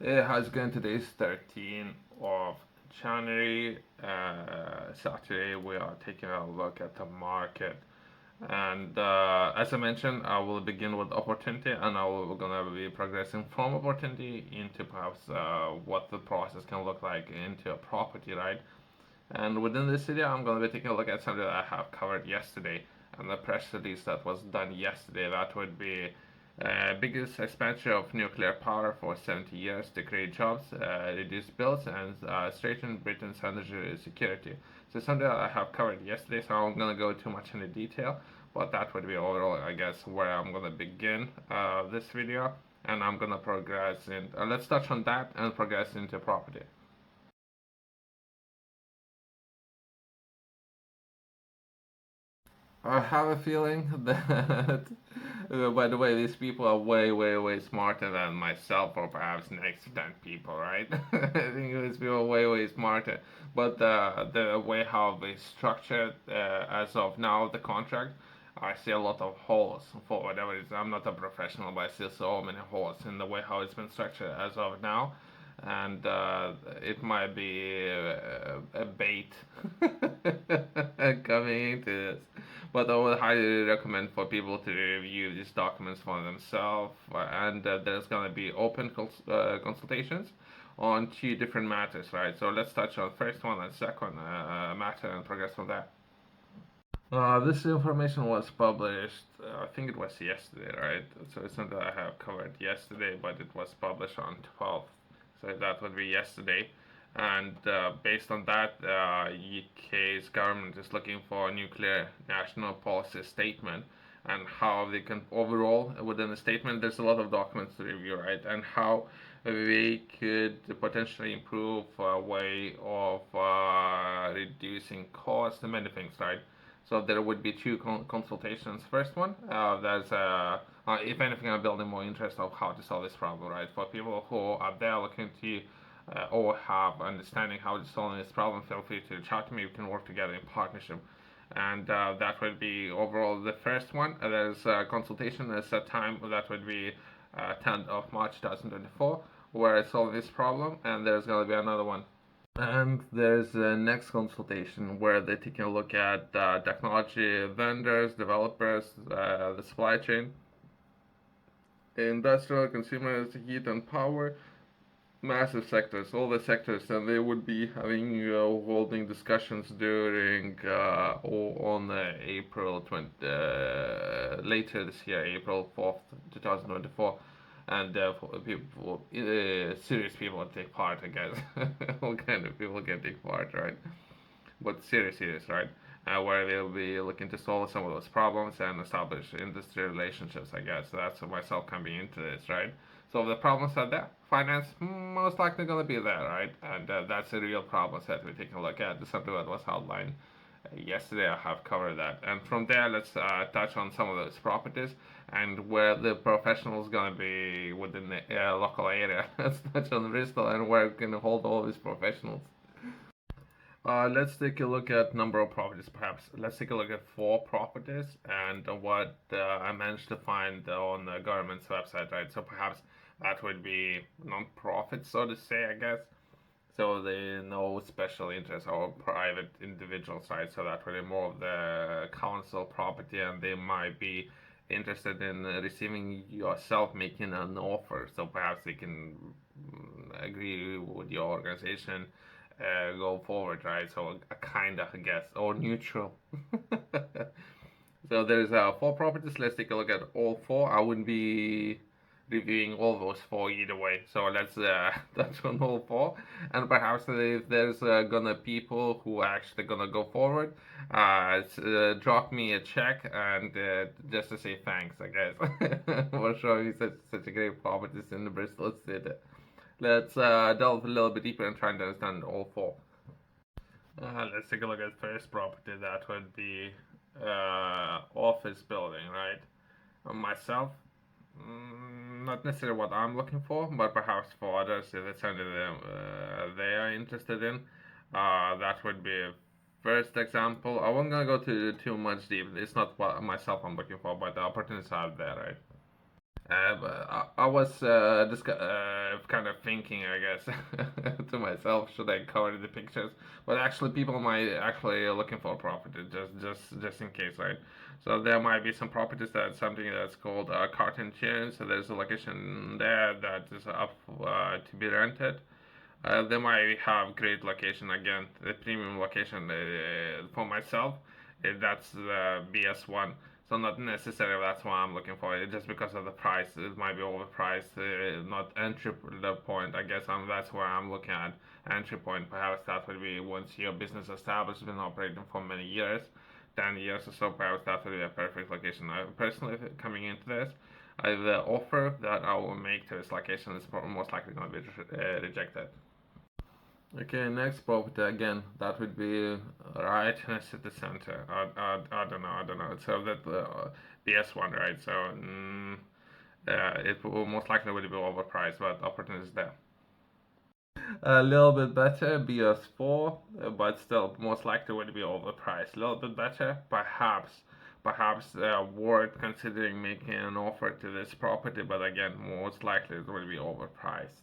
How's it going? Today is 13th of January. Saturday, we are taking a look at the market. And as I mentioned, I will begin with opportunity and we're gonna be progressing from opportunity into perhaps what the process can look like into a property, right? And within this video, I'm gonna be taking a look at something that I have covered yesterday and the press release that was done yesterday. That would be biggest expansion of nuclear power for 70 years to create jobs, reduce bills, and strengthen Britain's energy security. So something that I have covered yesterday, so I'm gonna go too much into detail, but that would be overall, I guess, where I'm gonna begin this video, and I'm gonna progress in. Let's touch on that and progress into property. I have a feeling that, by the way, these people are way, way, way smarter than myself, or perhaps next 10 people, right? I think these people are way, way smarter. But the way how they structured, as of now, the contract, I see a lot of holes for whatever it is. I'm not a professional, but I see so many holes in the way how it's been structured as of now. And it might be a bait coming into this. But I would highly recommend for people to review these documents for themselves. And there's going to be open consultations on two different matters, right? So let's touch on first one and second matter and progress from there. This information was published, I think it was yesterday, right? So it's not that I have covered yesterday, but it was published on 12th. So that would be yesterday. And based on that, UK's government is looking for a nuclear national policy statement and how they can overall within the statement there's a lot of documents to review, right? And how we could potentially improve a way of reducing costs and many things, right? So there would be two consultations. First one, there's if anything, I'm building more interest of how to solve this problem, right? For people who are there looking to or have understanding how to solve this problem, feel free to reach out to me. We can work together in partnership. And that would be overall the first one. There's a consultation. There's a time that would be 10th of March 2024, where I solve this problem. And there's going to be another one. And there's a next consultation where they're taking a look at technology vendors, developers, the supply chain, industrial, consumers, heat and power, massive sectors, all the sectors, and they would be having holding discussions during on April 20 later this year, April 4th, 2024. And for people, serious people will take part, I guess. All kind of people can take part, right? But serious, right? Where they'll be looking to solve some of those problems and establish industry relationships, I guess. So that's myself coming into this, right? So the problems are there. Finance most likely going to be there, right? And that's a real problem that we're taking a look at. This is something that was outlined yesterday. I have covered that. And from there, let's touch on some of those properties and where the professionals going to be within the local area. Let's touch on Bristol and where we can hold all these professionals. Let's take a look at number of properties, perhaps. Let's take a look at four properties and what I managed to find on the government's website, right? So perhaps that would be non-profit, so to say, I guess. So they no special interest or private individuals, right? So that would be more of the council property, and they might be interested in receiving yourself making an offer. So perhaps they can agree with your organization, go forward, right? So a kind of, I guess, or neutral. So there's four properties. Let's take a look at all four. I wouldn't be reviewing all those four either way. So let's touch on all four, and perhaps if there's gonna people who actually gonna go forward, drop me a check and just to say thanks, I guess, for showing such a great properties in the Bristol city. Let's delve a little bit deeper and try to understand all four. Let's take a look at first property. That would be office building, right? Myself, not necessarily what I'm looking for, but perhaps for others, if it's something they are interested in, that would be a first example. I wasn't gonna go too much deep. It's not what myself I'm looking for, but the opportunities are there, right? But I was kind of thinking, I guess, to myself, should I cover the pictures? But actually, people might actually looking for property just in case, right? So there might be some properties that something that's called carton chain. So there's a location there that is up to be rented. They might have great location again, the premium location for myself. That's the BS1. So not necessarily that's why I'm looking for it. Just because of the price, it might be overpriced. Not entry point. I guess that's where I'm looking at entry point. Perhaps that would be once your business established, been operating for many years, 10 years or so. Perhaps that would be a perfect location. Personally, coming into this, the offer that I will make to this location is most likely going to be rejected. Okay, next property again. That would be right in the city center. I don't know. I don't know. So that BS1, right? So it will most likely would be overpriced, but opportunity is there. A little bit better, BS4, but still most likely would be overpriced. A little bit better, perhaps worth considering making an offer to this property, but again, most likely it will be overpriced.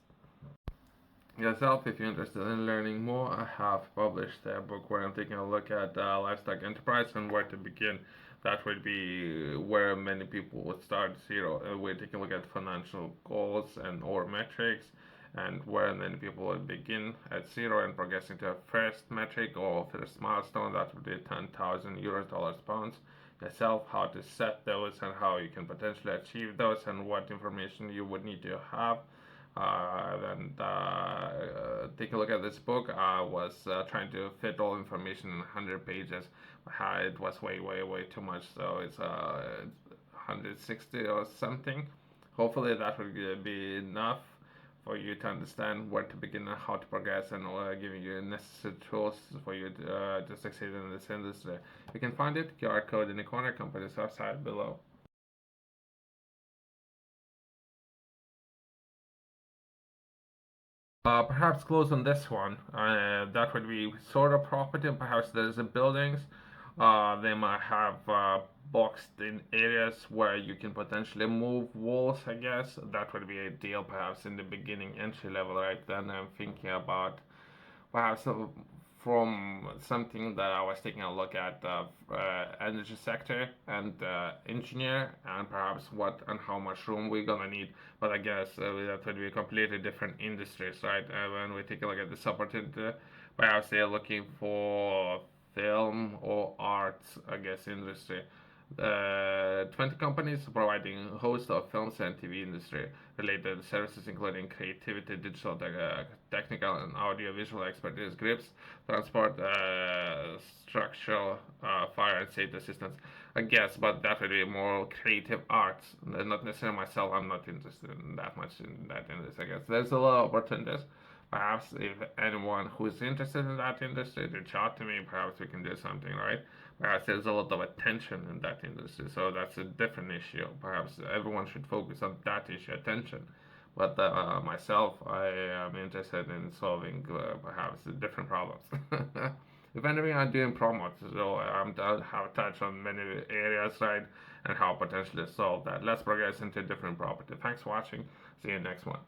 Yourself, if you're interested in learning more, I have published a book where I'm taking a look at livestock enterprise and where to begin. That would be where many people would start zero. We're taking a look at financial goals and or metrics, and where many people would begin at zero and progressing to a first metric or first milestone. That would be 10,000 euros, dollars, pounds. Yourself, how to set those and how you can potentially achieve those, and what information you would need to have and take a look at this book. I was trying to fit all information in 100 pages. It was way too much, so it's 160 or something. Hopefully, that would be enough for you to understand where to begin and how to progress, and giving you necessary tools for you to succeed in this industry. You can find it, QR code in the corner, company's website below. Perhaps close on this one. That would be sort of property. Perhaps there's a buildings. They might have boxed in areas where you can potentially move walls. I guess that would be ideal. Perhaps in the beginning entry level, right? Then I'm thinking about perhaps from something that I was taking a look at the energy sector and engineer, and perhaps what and how much room we're gonna need. But I guess that would be completely different industries, right? When we take a look at this opportunity, perhaps they're looking for film or arts, I guess, industry. 20 companies providing a host of films and TV industry related services, including creativity, digital, technical, and audio-visual expertise, grips, transport, structural, fire and safety assistance. I guess, but that would be more creative arts. Not necessarily myself. I'm not interested in that much in that industry. I guess there's a lot of opportunities. Perhaps if anyone who's interested in that industry, reach out to me. Perhaps we can do something, right? Perhaps there's a lot of attention in that industry, so that's a different issue. Perhaps everyone should focus on that issue, attention. But myself, I am interested in solving perhaps different problems. If anything, I'm doing promos, so I have touched on many areas, right, and how potentially solve that. Let's progress into different property. Thanks for watching. See you next one.